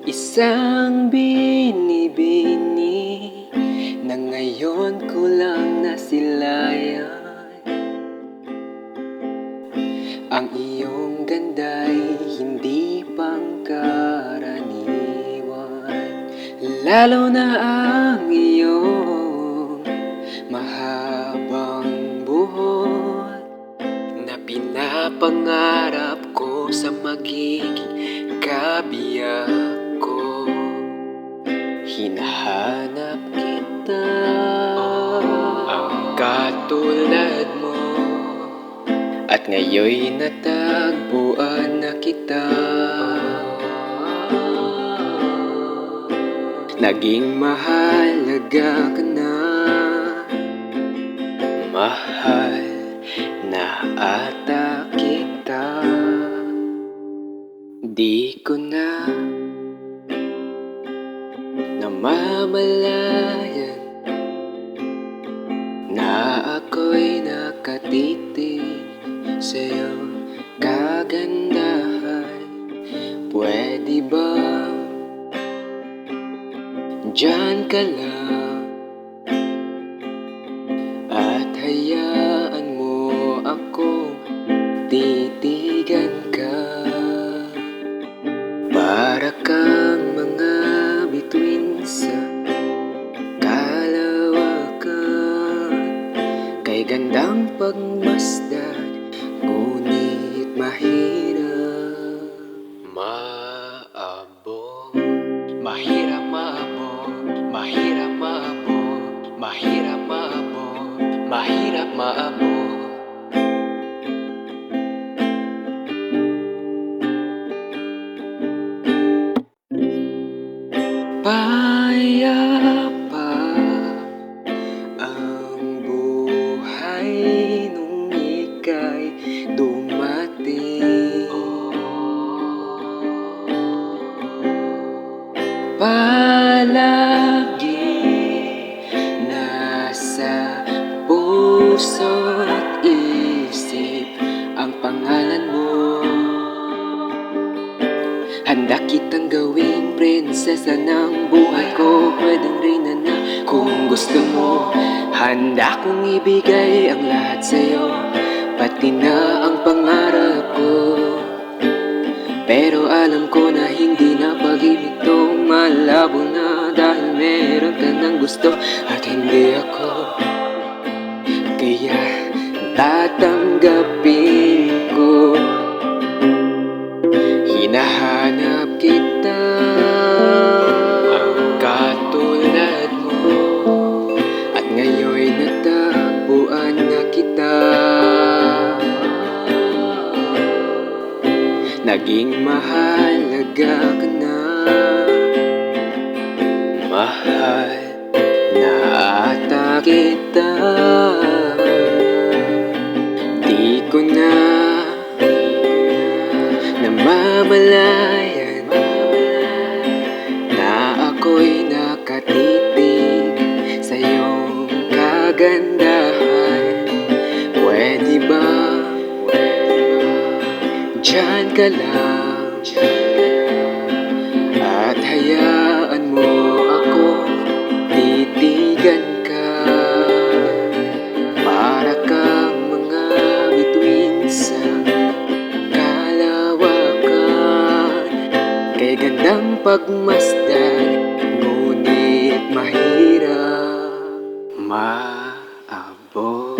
Isang binibini na ngayon ko lang nasilayan. Ang iyong ganda'y hindi pangkaraniwan, lalo na ang iyong mahabang buhok na pinapangarap ko sa magiging kabiyak ko. Hinahanap kita, ang katulad mo, at ngayon'y natagpuan na kita. Naging mahalaga ka na, mahal na ata kita. Di ko na namamalayan na ako'y nakatitig sa iyong kagandahan. Pwede ba diyan ka lang at hayaan mo ako titigan ka? Para kang mga bituin sa kalawakan, kay gandang pagmasdan, ngunit mahirap maabot. Mahirap maabot, mahirap maabot, mahirap maabot, mahirap maabot. Payapa ang buhay nung ika'y dumating. Palagi nasa puso't isip ang pangalan mo. Handa kitang gawing prinsesa ng buhay ko, pwedeng reyna na kung gusto mo. Handa kong ibigay ang lahat sa'yo, pati na ang pangarap ko. Pero alam ko na hindi na pag-ibig to, malabo na dahil meron ka ng gusto at hindi ako. Kaya tatanggapin ko. Hinahanap kita, ang katulad mo, at ngayon'y natagpuan na kita. Naging mahalaga ka na, mahal na ata kita. Di ko na namamalayan na ako'y nakatitig sa iyong kagandahan. Pwede ba diyan ka lang at hayaan mo ako titigan ka? Para kang mga bituin sa kay gandang pagmasdan, ngunit mahirap maabot.